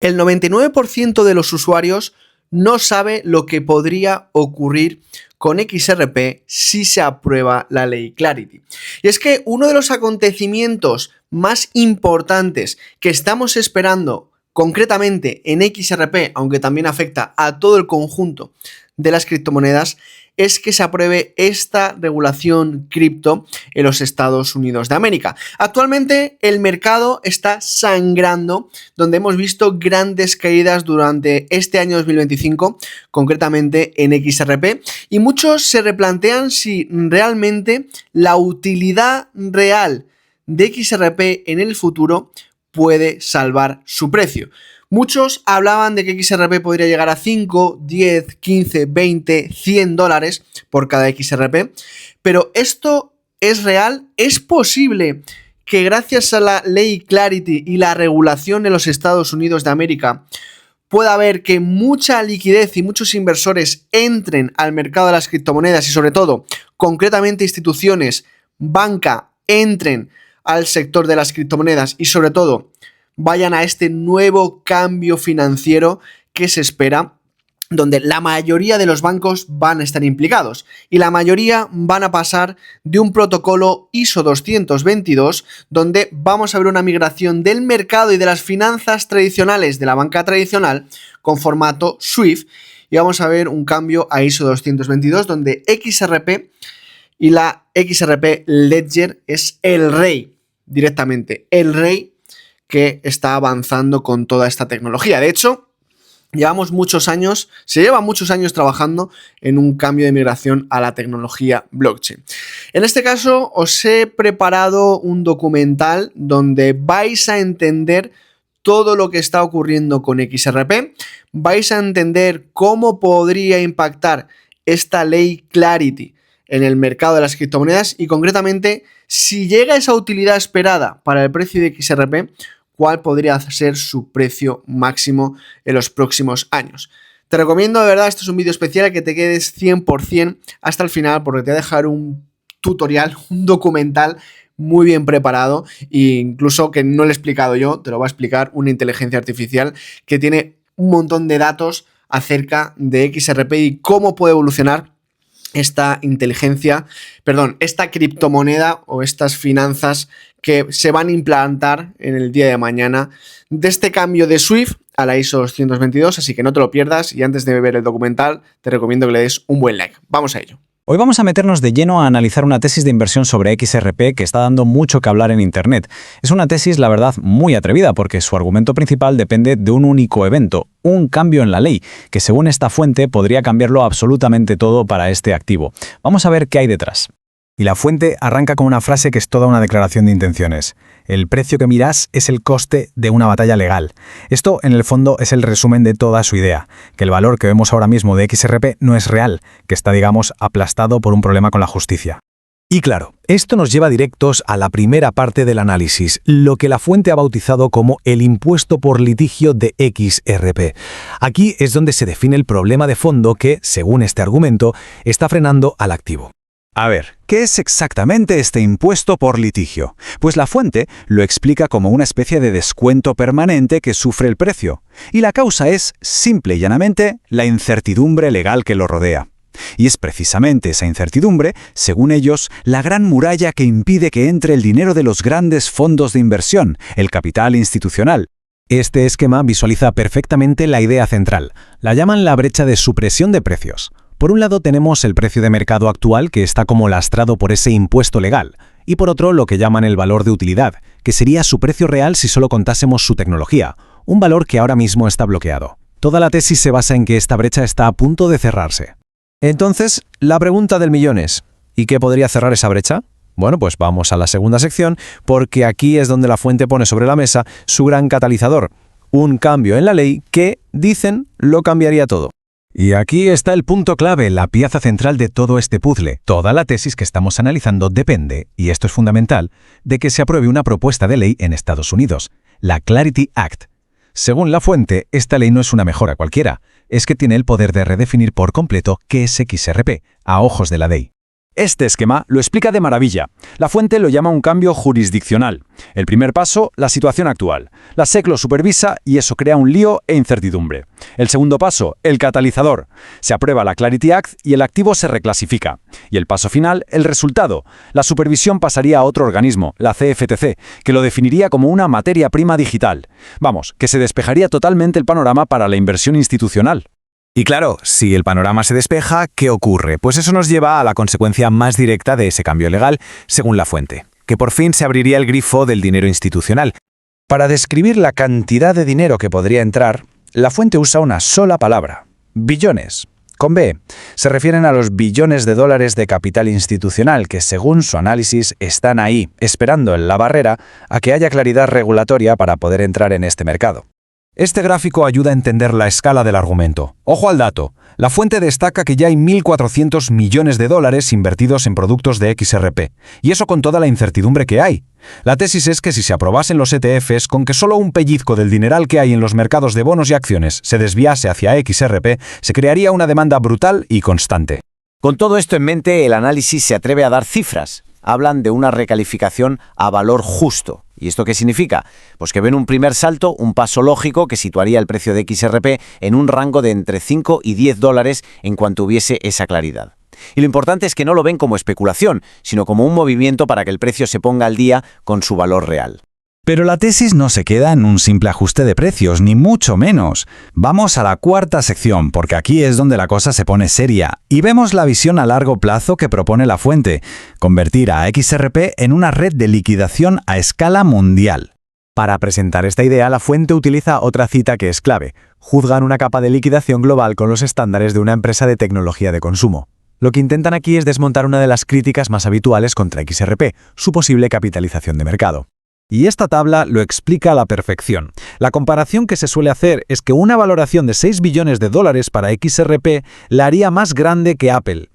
El 99% de los usuarios no sabe lo que podría ocurrir con XRP si se aprueba la ley Clarity. Y es que uno de los acontecimientos más importantes que estamos esperando concretamente en XRP, aunque también afecta a todo el conjunto de las criptomonedas, es que se apruebe esta regulación cripto en los Estados Unidos de América. Actualmente el mercado está sangrando, donde hemos visto grandes caídas durante este año 2025, concretamente en XRP, y muchos se replantean si realmente la utilidad real de XRP en el futuro puede salvar su precio. Muchos hablaban de que XRP podría llegar a 5, 10, 15, 20, 100 dólares por cada XRP, pero ¿esto es real? ¿Es posible que gracias a la ley Clarity y la regulación en los Estados Unidos de América pueda haber que mucha liquidez y muchos inversores entren al mercado de las criptomonedas y sobre todo, concretamente instituciones, banca, entren al sector de las criptomonedas y sobre todo vayan a este nuevo cambio financiero que se espera, donde la mayoría de los bancos van a estar implicados y la mayoría van a pasar de un protocolo ISO 222, donde vamos a ver una migración del mercado y de las finanzas tradicionales de la banca tradicional con formato SWIFT, y vamos a ver un cambio a ISO 222, donde XRP y la XRP Ledger es el rey, directamente el rey que está avanzando con toda esta tecnología. De hecho, se lleva muchos años trabajando en un cambio de migración a la tecnología blockchain. En este caso, os he preparado un documental donde vais a entender todo lo que está ocurriendo con XRP, vais a entender cómo podría impactar esta ley Clarity en el mercado de las criptomonedas y concretamente, si llega esa utilidad esperada para el precio de XRP, cuál podría ser su precio máximo en los próximos años. Te recomiendo, de verdad, este es un vídeo especial, que te quedes 100% hasta el final, porque te voy a dejar un tutorial, un documental muy bien preparado, e incluso que no lo he explicado yo, te lo va a explicar una inteligencia artificial que tiene un montón de datos acerca de XRP y cómo puede evolucionar esta criptomoneda o estas finanzas que se van a implantar en el día de mañana de este cambio de SWIFT a la ISO 222, así que no te lo pierdas, y antes de ver el documental te recomiendo que le des un buen like. Vamos a ello. Hoy vamos a meternos de lleno a analizar una tesis de inversión sobre XRP que está dando mucho que hablar en Internet. Es una tesis, la verdad, muy atrevida porque su argumento principal depende de un único evento, un cambio en la ley, que según esta fuente podría cambiarlo absolutamente todo para este activo. Vamos a ver qué hay detrás. Y la fuente arranca con una frase que es toda una declaración de intenciones. El precio que mirás es el coste de una batalla legal. Esto, en el fondo, es el resumen de toda su idea, que el valor que vemos ahora mismo de XRP no es real, que está, digamos, aplastado por un problema con la justicia. Y claro, esto nos lleva directos a la primera parte del análisis, lo que la fuente ha bautizado como el impuesto por litigio de XRP. Aquí es donde se define el problema de fondo que, según este argumento, está frenando al activo. A ver, ¿qué es exactamente este impuesto por litigio? Pues la fuente lo explica como una especie de descuento permanente que sufre el precio. Y la causa es, simple y llanamente, la incertidumbre legal que lo rodea. Y es precisamente esa incertidumbre, según ellos, la gran muralla que impide que entre el dinero de los grandes fondos de inversión, el capital institucional. Este esquema visualiza perfectamente la idea central. La llaman la brecha de supresión de precios. Por un lado tenemos el precio de mercado actual, que está como lastrado por ese impuesto legal, y por otro lo que llaman el valor de utilidad, que sería su precio real si solo contásemos su tecnología, un valor que ahora mismo está bloqueado. Toda la tesis se basa en que esta brecha está a punto de cerrarse. Entonces, la pregunta del millón es, ¿y qué podría cerrar esa brecha? Bueno, pues vamos a la segunda sección, porque aquí es donde la fuente pone sobre la mesa su gran catalizador, un cambio en la ley que, dicen, lo cambiaría todo. Y aquí está el punto clave, la pieza central de todo este puzzle. Toda la tesis que estamos analizando depende, y esto es fundamental, de que se apruebe una propuesta de ley en Estados Unidos, la Clarity Act. Según la fuente, esta ley no es una mejora cualquiera, es que tiene el poder de redefinir por completo qué es XRP, a ojos de la ley. Este esquema lo explica de maravilla. La fuente lo llama un cambio jurisdiccional. El primer paso, la situación actual. La SEC lo supervisa y eso crea un lío e incertidumbre. El segundo paso, el catalizador. Se aprueba la Clarity Act y el activo se reclasifica. Y el paso final, el resultado. La supervisión pasaría a otro organismo, la CFTC, que lo definiría como una materia prima digital. Vamos, que se despejaría totalmente el panorama para la inversión institucional. Y claro, si el panorama se despeja, ¿qué ocurre? Pues eso nos lleva a la consecuencia más directa de ese cambio legal, según la fuente, que por fin se abriría el grifo del dinero institucional. Para describir la cantidad de dinero que podría entrar, la fuente usa una sola palabra: billones. Con B, se refieren a los billones de dólares de capital institucional que, según su análisis, están ahí, esperando en la barrera a que haya claridad regulatoria para poder entrar en este mercado. Este gráfico ayuda a entender la escala del argumento. Ojo al dato. La fuente destaca que ya hay 1.400 millones de dólares invertidos en productos de XRP. Y eso con toda la incertidumbre que hay. La tesis es que si se aprobasen los ETFs, con que solo un pellizco del dineral que hay en los mercados de bonos y acciones se desviase hacia XRP, se crearía una demanda brutal y constante. Con todo esto en mente, el análisis se atreve a dar cifras. Hablan de una recalificación a valor justo. ¿Y esto qué significa? Pues que ven un primer salto, un paso lógico que situaría el precio de XRP en un rango de entre 5 y 10 dólares en cuanto hubiese esa claridad. Y lo importante es que no lo ven como especulación, sino como un movimiento para que el precio se ponga al día con su valor real. Pero la tesis no se queda en un simple ajuste de precios, ni mucho menos. Vamos a la cuarta sección, porque aquí es donde la cosa se pone seria, y vemos la visión a largo plazo que propone la fuente: convertir a XRP en una red de liquidación a escala mundial. Para presentar esta idea, la fuente utiliza otra cita que es clave: juzgan una capa de liquidación global con los estándares de una empresa de tecnología de consumo. Lo que intentan aquí es desmontar una de las críticas más habituales contra XRP, su posible capitalización de mercado. Y esta tabla lo explica a la perfección. La comparación que se suele hacer es que una valoración de 6 billones de dólares para XRP la haría más grande que Apple.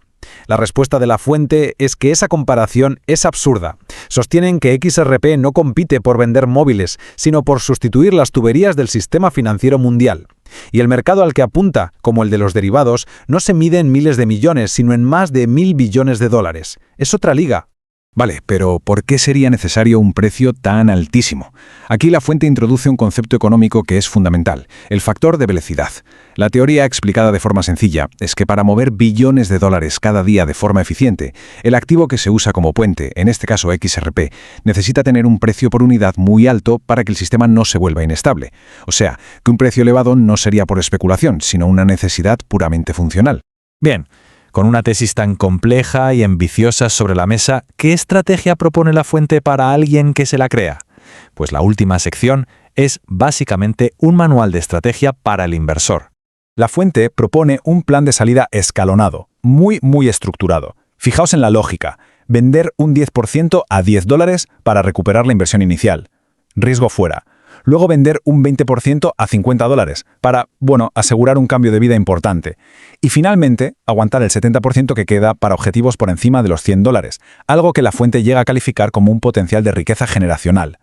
La respuesta de la fuente es que esa comparación es absurda. Sostienen que XRP no compite por vender móviles, sino por sustituir las tuberías del sistema financiero mundial. Y el mercado al que apunta, como el de los derivados, no se mide en miles de millones, sino en más de 1.000 billones de dólares. Es otra liga. Vale, pero ¿por qué sería necesario un precio tan altísimo? Aquí la fuente introduce un concepto económico que es fundamental: el factor de velocidad. La teoría explicada de forma sencilla es que para mover billones de dólares cada día de forma eficiente, el activo que se usa como puente, en este caso XRP, necesita tener un precio por unidad muy alto para que el sistema no se vuelva inestable. O sea, que un precio elevado no sería por especulación, sino una necesidad puramente funcional. Bien. Con una tesis tan compleja y ambiciosa sobre la mesa, ¿qué estrategia propone la fuente para alguien que se la crea? Pues la última sección es básicamente un manual de estrategia para el inversor. La fuente propone un plan de salida escalonado, muy estructurado. Fijaos en la lógica: vender un 10% a 10 dólares para recuperar la inversión inicial. Riesgo fuera. Luego vender un 20% a 50 dólares para, asegurar un cambio de vida importante. Y finalmente, aguantar el 70% que queda para objetivos por encima de los 100 dólares, algo que la fuente llega a calificar como un potencial de riqueza generacional.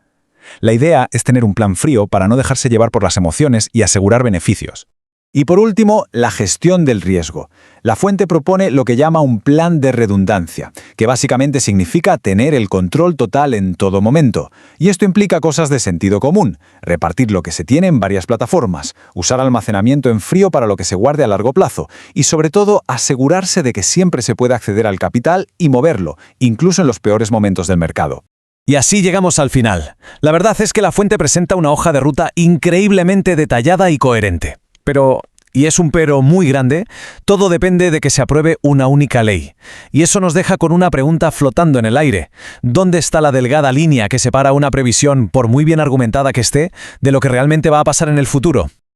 La idea es tener un plan frío para no dejarse llevar por las emociones y asegurar beneficios. Y por último, la gestión del riesgo. La fuente propone lo que llama un plan de redundancia, que básicamente significa tener el control total en todo momento. Y esto implica cosas de sentido común: repartir lo que se tiene en varias plataformas, usar almacenamiento en frío para lo que se guarde a largo plazo y, sobre todo, asegurarse de que siempre se puede acceder al capital y moverlo, incluso en los peores momentos del mercado. Y así llegamos al final. La verdad es que la fuente presenta una hoja de ruta increíblemente detallada y coherente. Pero, y es un pero muy grande, todo depende de que se apruebe una única ley. Y eso nos deja con una pregunta flotando en el aire: ¿dónde está la delgada línea que separa una previsión, por muy bien argumentada que esté, de lo que realmente va a pasar en el futuro?